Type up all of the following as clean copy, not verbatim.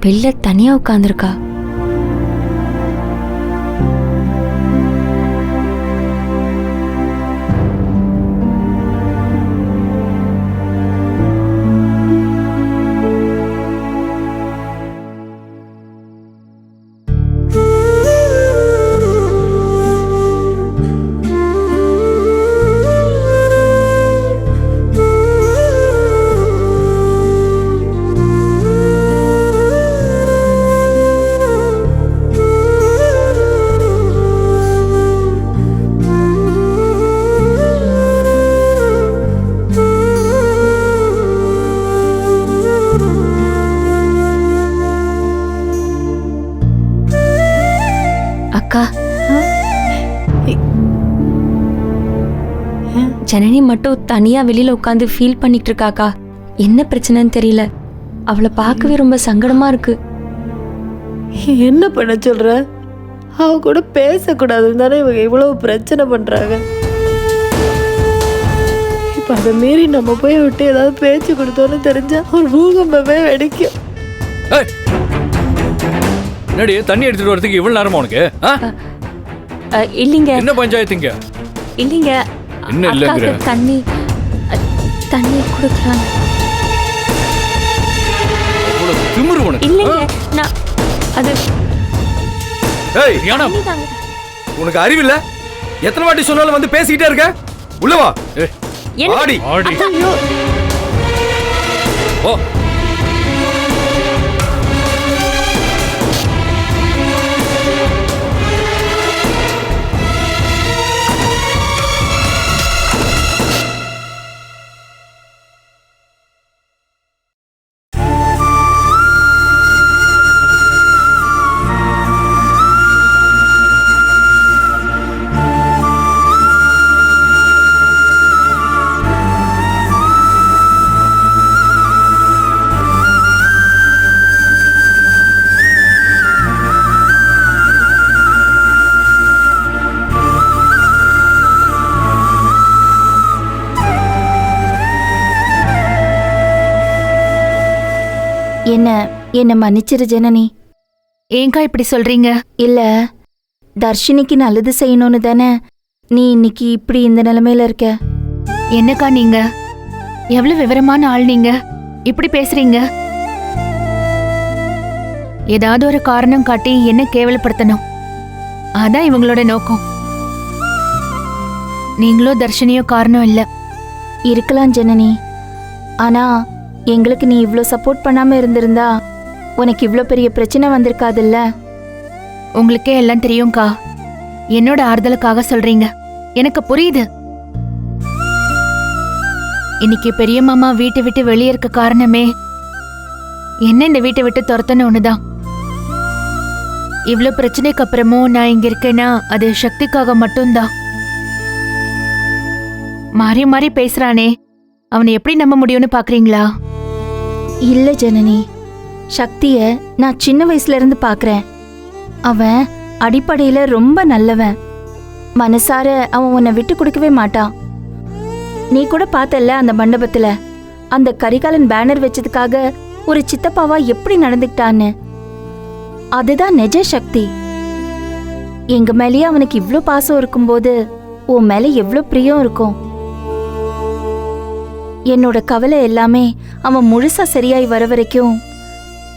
வெளில தனியா உட்கார்ந்திருக்கா. அக்கா, ஜனனி மட்டும் தனியா வெளியில உட்காந்து ஃபீல் பண்ணிட்டு இருக்காக்கா. என்ன பிரச்சனைன்னு தெரியல. அவளை பார்க்கவே ரொம்ப சங்கடமா இருக்கு. என்ன பண்ண சொல்ற? அவ கூட பேசக்கூடாதுன்னு தானே இவங்க இவ்வளவு பிரச்சனை பண்றாங்க. இப்ப அதை மீறி நம்ம போய் விட்டு ஏதாவது பேச்சு கொடுத்தோன்னு தெரிஞ்சா ஒரு பூகம்பமே வெடிக்கும். என்னடி தண்ணி எடுத்துட்டு வரதுக்கு இவ்வளவு நேரமா உனக்கு? இல்லைங்க. என்ன பஞ்சாயத்துங்க? இல்லைங்க. என்ன இல்லங்கற? தண்ணி குடுக்கலாம். அவ்வளவு திமிரு உனக்கு? இல்லைங்க. நான் அது ஏய் யானா, உனக்கு அறிவு இல்ல? எத்தனை வாட்டி சொன்னாலும் வந்து பேசிட்டே இருக்க? உள்ள வா. ஆடி ஆடி. ஓ என்ன மன்னிச்சிரு ஜனனி. ஏங்கா இப்படி சொல்றீங்க? இல்ல, தர்ஷினிக்கு நல்லது செய்யணும்னு தானே நீ இன்னைக்கு இப்படி இந்த நிலைமையில இருக்க. என்னக்கா நீங்க எவ்வளவு விவரமான ஆள், நீங்க இப்படி பேசுறீங்க? ஏதாவது ஒரு காரணம் காட்டி என்ன கேவலப்படுத்தணும், அதான் இவங்களோட நோக்கம். நீங்களோ தர்ஷினியோ காரணம் இல்ல. இருக்கலாம் ஜனனி, ஆனா எங்களுக்கு நீ இவ்ளோ சப்போர்ட் பண்ணாம இருந்திருந்தா உனக்கு இவ்ளோ பெரிய பிரச்சனை வந்திருக்காதுல்ல. உங்களுக்கே எல்லாம் தெரியும்க்கா. என்னோட ஆறுதலுக்காக சொல்றீங்க, எனக்கு புரியுது. இன்னைக்கு பெரிய மாமா வீட்டை விட்டு வெளியே இருக்க காரணமே என்ன இந்த வீட்டை விட்டு துரத்தணும்னு தான். இவ்ளோ பிரச்சனைக்கு அப்புறமும் நான் இங்க இருக்கேன்னா அது சக்திக்காக மட்டும்தான். மாறி மாறி பேசுறானே, அவனை எப்படி நம்ப முடியும்னு பாக்குறீங்களா? இல்ல ஜனனி, சக்திய நான் சின்ன வயசுல இருந்து பாக்குறேன். அவன் அடிப்படையில ரொம்ப நல்லவன். மனசார அவன் உன்னை விட்டு கொடுக்கவே மாட்டான். நீ கூட பார்த்தல்ல அந்த மண்டபத்துல அந்த கரிகாலன் பேனர் வச்சதுக்காக ஒரு சித்தப்பாவா எப்படி நடந்துக்கிட்டான்னு. அதுதான் நிஜ சக்தி. எங்க மேலேயே அவனுக்கு இவ்ளோ பாசம் இருக்கும்போது உன் மேல எவ்ளோ பிரியம் இருக்கும். என்னோட கவலை எல்லாமே அவன் முழுசா சரியாய் வர வரைக்கும்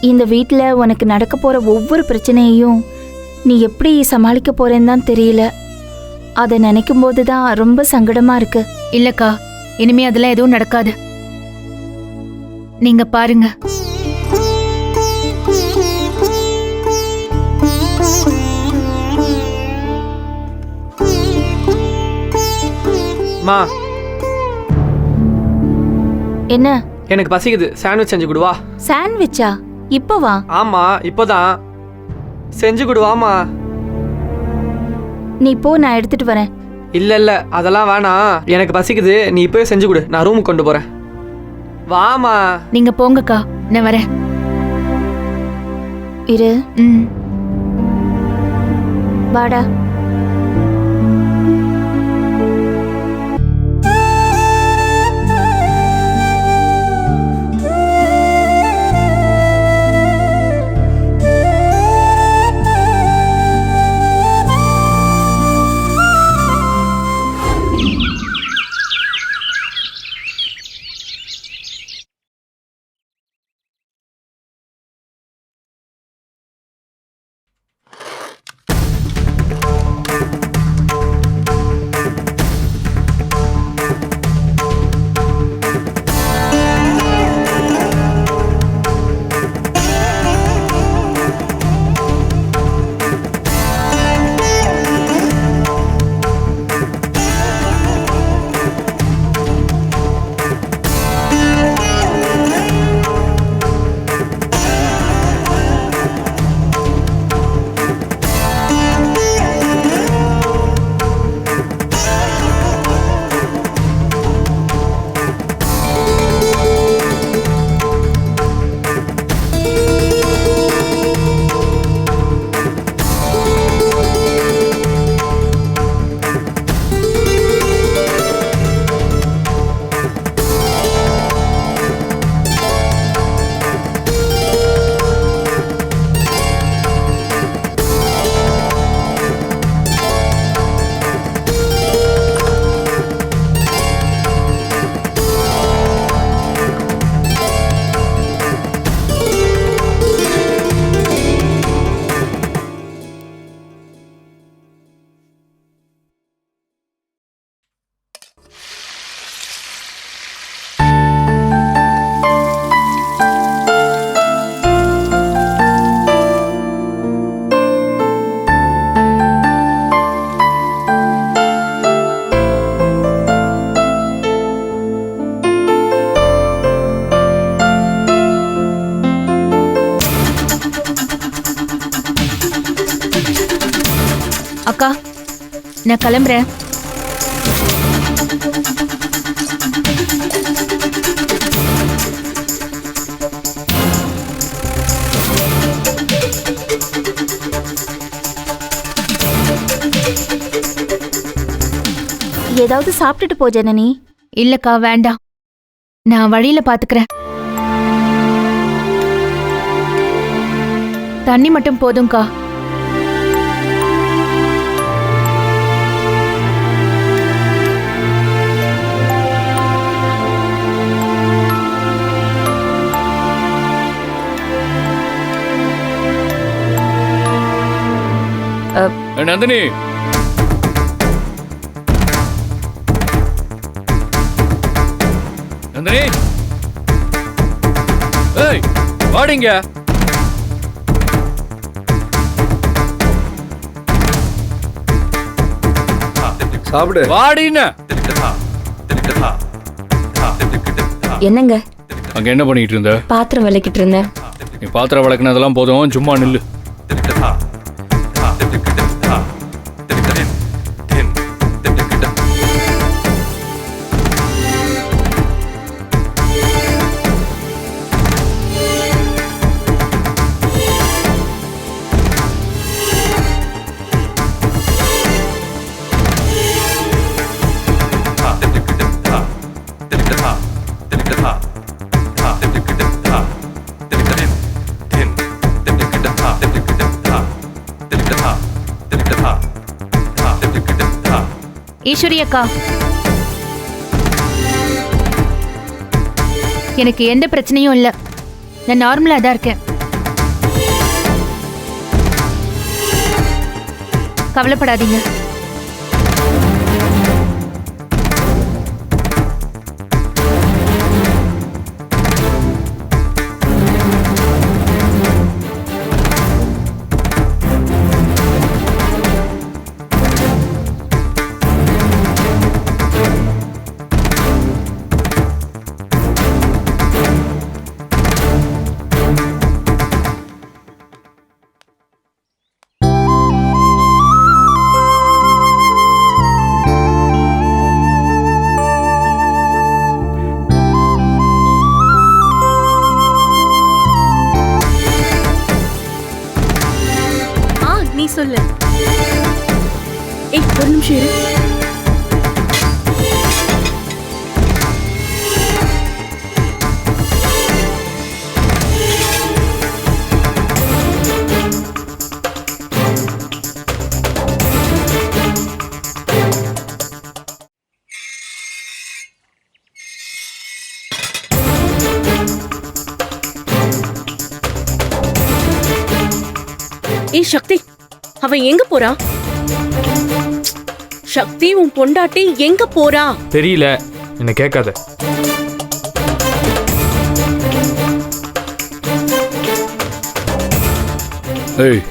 இந்த வீட்ல உனக்கு நடக்க போற ஒவ்வொரு பிரச்சனையையும் நீ எப்படி சமாளிக்க போறேன்னு தான் தெரியல. அதை நினைக்கும் போதுதான் ரொம்ப சங்கடமா இருக்கு. இல்லக்கா, இனிமே அதெல்லாம் எதுவும் நடக்காது. நீங்க பாருங்க. மா, என்ன? எனக்கு பசிக்குது, சாண்ட்விச் செஞ்சு கொடுவா. சாண்ட்விச்சா? இப்போவா? ஆமா, இப்போதான். செஞ்சு கொடுவாமா. நீ போ, நான் எடுத்துட்டு வரேன். இல்ல இல்ல, அதெல்லாம் வேணாம். எனக்கு பசிக்குது, நீ இப்போயே செஞ்சு கொடு, நான் ரூமுக்கு கொண்டு போறேன். வாமா. நீங்க போங்கக்கா, நான் வரேன். இரு. வாடா. அக்கா நான் கிளம்புறேன். ஏதாவது சாப்பிட்டுட்டு போ ஜனனி. இல்லக்கா வேண்டாம், நான் வழியில பாத்துக்கிறேன். தண்ணி மட்டும் போதும்க்கா. நந்தினி, நந்தினி, ஏய் வாடிங்க. சாப்பிடு. வாடின்னு. என்னங்க? அங்க என்ன பண்ணிட்டு இருந்த? பாத்திரம் விளக்கிட்டு இருந்தேன். நீ பாத்திரம் விளக்குனதெல்லாம் போதும், சும்மா நில்லு. ஈஸ்வரி அக்கா, எனக்கு எந்த பிரச்சனையும் இல்ல, நான் நார்மலா தான் இருக்கேன். கவலைப்படாதீங்க. சொல்லு. ஒரு நிமிஷம் இரு. சக்தி, அவன் எங்க போறா? சக்தி, உன் பொண்டாட்டி எங்க போறா? தெரியல, என்ன கேட்காத. ஏய்,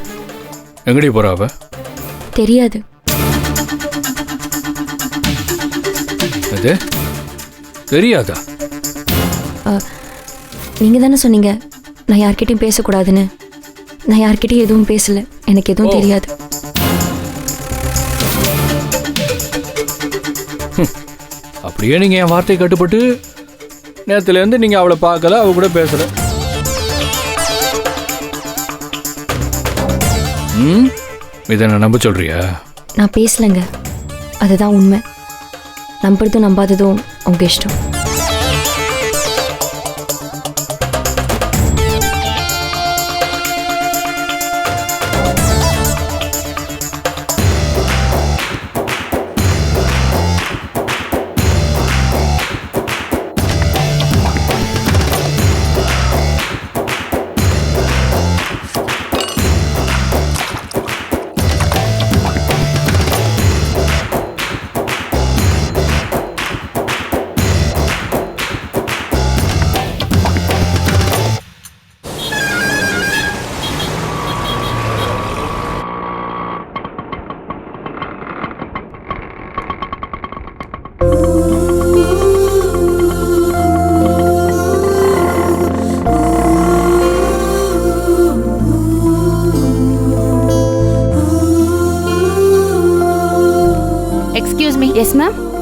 எங்கடி போறா அவ? தெரியாது. அது தெரியாதா? நீங்க தானே சொன்னீங்க நான் யார்கிட்டயும் பேசக்கூடாதுன்னு. நான் யார்கிட்டயும் எதுவும் பேசல, எனக்கு எதுவும் தெரியாது. அப்படியே நீங்க என் வார்த்தை கட்டுப்பட்டு நேரத்துல இருந்து நீங்க அவளை பார்க்கல, அவ கூட பேசல. இதை நான் நம்ப சொல்றியா? நான் பேசலைங்க, அதுதான் உண்மை. நம்புறதும் நம்பாததும் உங்க இஷ்டம்.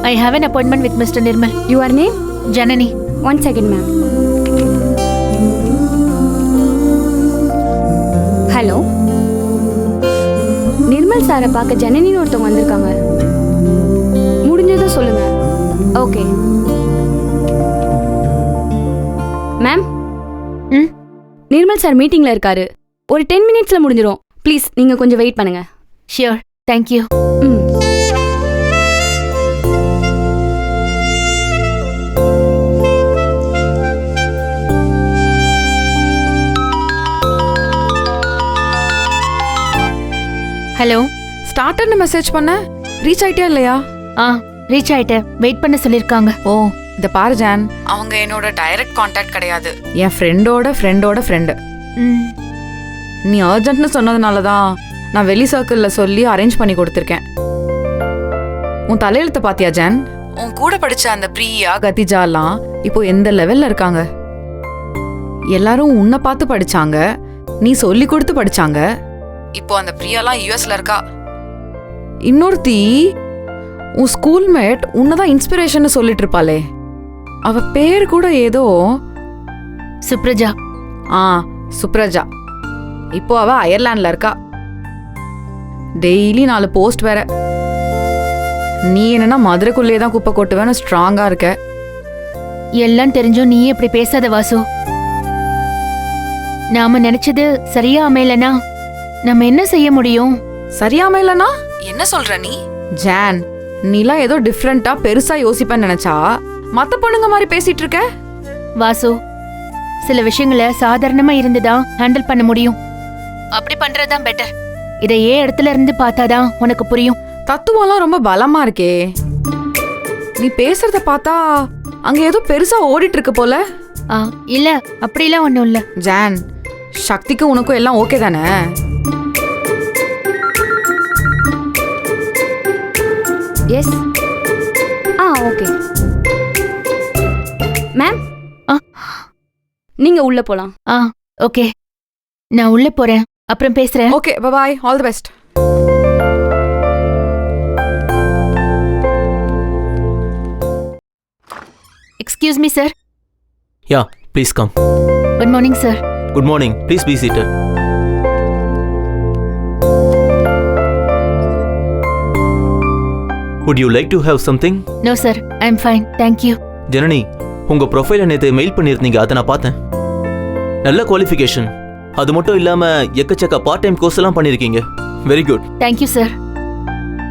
I have an appointment with Mr. Nirmal. Your name? Janani. 1 second ma'am. Hello, Nirmal சாரை பார்க்க ஜனனின்னு ஒருத்தவங்க வந்திருக்காங்க. முடிஞ்சதும் சொல்லுங்க. Okay ma'am. ம் நிர்மல் சார் மீட்டிங்ல இருக்காரு. ஒரு 10 மினிட்ஸ்ல முடிஞ்சிடும். ப்ளீஸ் நீங்க கொஞ்சம் வெயிட் பண்ணுங்க. Sure, thank you. ம். ஹலோ. ஸ்டார்டர்னு மெசேஜ் பண்ண ரீச் ஆயிட்டியா இல்லையா? ஆ, ரீச் ஆயிட்டேன். வெயிட் பண்ண சொல்லிருக்காங்க. ஓ, இந்த பாரு ஜான், அவங்க என்னோட டைரக்ட் கான்டாக்ட் கிடையாது. என் ஃப்ரெண்டோட ஃப்ரெண்டு. ம். நீ அர்ஜென்ட்னு சொன்னதுனால தான் நான் வெளி சர்க்கிளில் சொல்லி அரேஞ்ச் பண்ணி கொடுத்துருக்கேன். உன் தலையெழுத்தை பாத்தியா ஜான்? உன் கூட படிச்ச அந்த பிரியா கத்திஜாலாம் இப்போ எந்த லெவல்ல இருக்காங்க? எல்லாரும் உன்னை பார்த்து படிச்சாங்க, நீ சொல்லி கொடுத்து படிச்சாங்க. இப்போ அந்த பிரியாலாம் யூஎஸ்ல இருக்கா. இன்னொருத்தி உன் ஸ்கூல்மேட் உன்னதான் இன்ஸ்பிரேஷன் சொல்லிட்டு இருப்பாளே, அவ பேர் கூட ஏதோ சுப்ரஜா. சுப்ரஜா. இப்போ அவ அயர்லாண்ட்ல இருக்கா. டெய்லி 4 போஸ்ட் வேற. நீ என்னன்னா மதுரைக்குள்ளேயே தான் குப்பை கொட்டுவேன்னு ஸ்ட்ராங்கா இருக்க. எல்லாம் தெரிஞ்சும் நீயே இப்படி பேசாத வாசு. நாம நினைச்சது சரியா அமையலனா நம்ம என்ன செய்ய முடியும்? சரியாம இல்லனா என்ன சொல்ற நீ? ஜான், நீலாம் ஏதோ டிஃப்ரெண்டா பெருசா யோசிப்பேன்னு நினைச்சா மத்த பொண்ணுங்க மாதிரி பேசிட்டு இருக்க. வாசு, சில விஷயங்களை சாதாரணமா இருந்துதான் ஹேண்டில் பண்ண முடியும். அப்படி பண்றதுதான் பெட்டர். இதை இடத்துல இருந்து பார்த்தாதான் உனக்கு புரியும். தத்துவம்லாம் ரொம்ப பலமா இருக்கே. நீ பேசுறத பார்த்தா அங்க ஏதோ பெருசா ஓடிட்டு இருக்கு போல. இல்ல, அப்படிலாம் ஒண்ணும் இல்ல. ஜான், சக்திக்கும் உனக்கும் எல்லாம் ஓகே தானே? எஸ். Okay ma'am. நீங்க உள்ள போலாம். ஓகே, நான் உள்ள போறேன். அப்புறம் பேசுறேன். Okay, bye bye. All the best. Excuse me sir. Yeah, please come. Good morning sir. Good morning. Please be seated. Would you like to have something? No sir, I am fine. Thank you. Janani, உங்க ப்ரொஃபைலை நேற்று mail பண்ணியிருந்தீங்க, அதை நான் பார்த்தேன். நல்ல qualification. அது மட்டும் இல்லாம எக்கச்சக்க பார்ட் டைம் கோர்ஸ் எல்லாம் பண்ணியிருக்கீங்க. Very good. Thank you sir.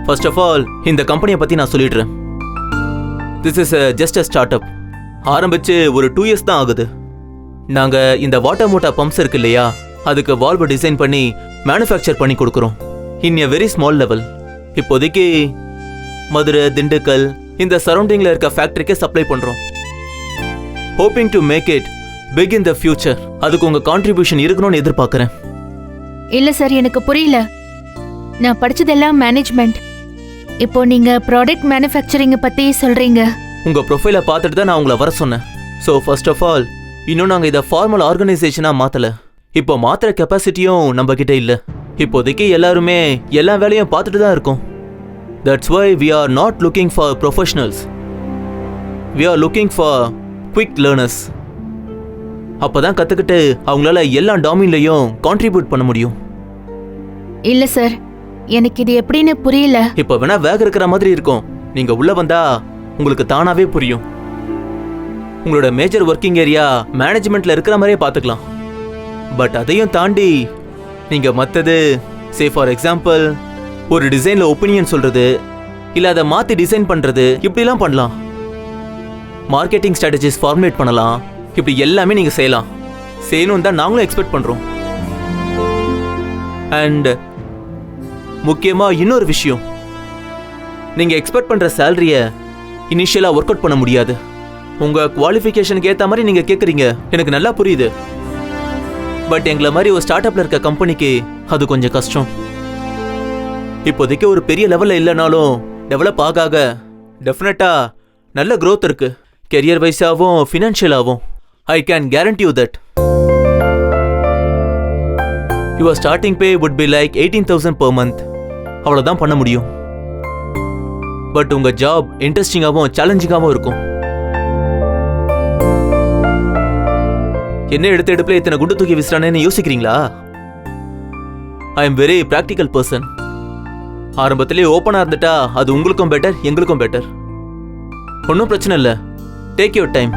First of all இந்த கம்பெனியை பத்தி நான் சொல்லிடுறேன். This is just a start up. ஆரம்பிச்சு ஒரு 2 இயர்ஸ் தான் ஆகுது. நாங்க இந்த வாட்டர் மோட்டார் பம்ப்ஸ் இருக்கு இல்லையா, அதுக்கு வால்வு டிசைன் பண்ணி மேனுஃபேக்சர் பண்ணி கொடுக்குறோம். In a very small level. இப்போதைக்கு மதுரை, திண்டுக்கல் இந்த சரௌண்டிங்ல இருக்க ஃபேக்டரிக்கு சப்ளை பண்றோம். Hoping to make it big in the future. அதுக்கு உங்க கான்ட்ரிபியூஷன் இருக்கணும்னு எதிர்பார்க்கறேன். இல்ல சார், எனக்கு புரியல. நான் படிச்சதெல்லாம் மேனேஜ்மெண்ட். இப்போ நீங்க ப்ராடக்ட் மேனுஃபேக்சரிங் பத்தி சொல்றீங்க. உங்க ப்ரொஃபைலை பார்த்துட்டு தான் நான் உங்களை வர சொன்னேன். ஸோ ஃபர்ஸ்ட் ஆஃப் ஆல், இன்னும் நாங்கள் இதை ஃபார்மல் ஆர்கனைசேஷனாக மாற்றல. இப்போ மாற்றுற கெப்பாசிட்டியும் நம்ம கிட்ட இல்லை. இப்போதைக்கு எல்லாருமே எல்லா வேலையும் பார்த்துட்டு தான் இருக்கோம். That's why we are not looking for professionals. We are looking for quick learners. அப்போ தான் கற்றுக்கிட்டு அவங்களால எல்லா டாமின்லையும் கான்ட்ரிபியூட் பண்ண முடியும். இல்ல சார், எனக்கு இது எப்படின்னு புரியல. இப்போ வேணா வேக இருக்கிற மாதிரி இருக்கும். நீங்கள் உள்ளே வந்தா உங்களுக்கு தானாகவே புரியும். உங்களோட மேஜர் ஒர்க்கிங் ஏரியா மேனேஜ்மெண்ட்ல இருக்கிற மாதிரியே பார்த்துக்கலாம். பட் அதையும் தாண்டி நீங்க மற்றது, சே ஃபார் எக்ஸாம்பிள், ஒரு டிசைன்ல ஒப்பீனியன் சொல்றது, இல்ல அதை மாத்தி டிசைன் பண்றது, இப்படிலாம் பண்ணலாம். மார்க்கெட்டிங் ஸ்ட்ராட்டஜிஸ் ஃபார்முலேட் பண்ணலாம். இப்படி எல்லாமே நீங்க செய்யலாம். செய்யணும் தான் நாங்களும் எக்ஸ்பெக்ட் பண்றோம். அண்ட் முக்கியமா இன்னொரு விஷயம், நீங்க எக்ஸ்பெக்ட் பண்ற சேலரியை இனிஷியலா ஒர்க் அவுட் பண்ண முடியாது. உங்க குவாலிஃபிகேஷனுக்கு ஏற்ற மாதிரி நீங்க கேட்குறீங்க, எனக்கு நல்லா புரியுது. பட் எங்களை மாதிரி ஒரு ஸ்டார்ட் அப்ல இருக்க கம்பெனிக்கு அது கொஞ்சம் கஷ்டம். இப்போதைக்கு ஒரு பெரிய லெவலில் இல்லைனாலும் டெவலப் ஆக டெஃபினட்டா நல்ல க்ரோத் இருக்கு. கெரியர் வைஸாகவும் ஃபினான்ஷியலாகவும். I can guarantee you that. Your starting pay would be like 18,000 per month. அவ்வளோதான் பண்ண முடியும். பட் உங்க ஜாப் இன்ட்ரெஸ்டிங்காகவும் சேலஞ்சிங்காகவும் இருக்கும். என்ன எடுத்த எடுப்புல இத்தனை குண்டு தூக்கி வீசுறானேன்னு யோசிக்கிறீங்களா? I am very practical person. ஆரம்பத்திலே ஓப்பனா இருந்துட்டா அது உங்களுக்கும் பெட்டர், எங்களுக்கும் பெட்டர். ஒன்றும் பிரச்சனை இல்லை. Take your time.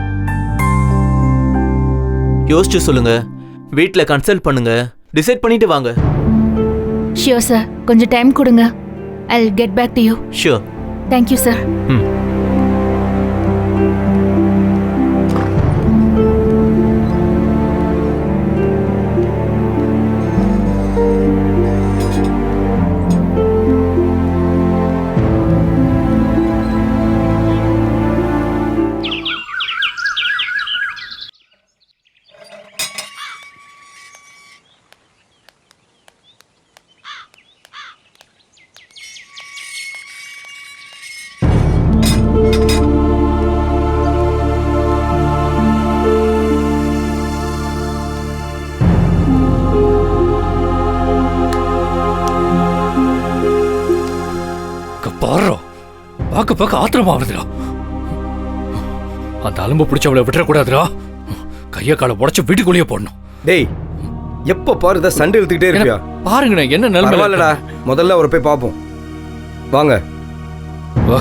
யோசிச்சு சொல்லுங்க, வீட்டில் கன்சல்ட் பண்ணுங்க, டிசைட் பண்ணிட்டு வாங்க. ஷியோர் சார், கொஞ்சம் டைம் கொடுங்க. I'll get back to you. Sure. Thank you, sir. பாரு, பார்க்க ஆத்திரமா வருதுடா. அந்த அலும்பு பிடிச்சவளை விட்டுறக்கூடாதுடா. கையை காலை உடச்சு வீட்டுக்குள்ளேயே போடணும். டேய், எப்ப பாரு சண்டை இழுத்துக்கிட்டே இருப்பியா? பாருங்கண்ணே, என்ன நிலைமை. முதல்ல அவரை போய் பார்ப்போம். வாங்க. வா.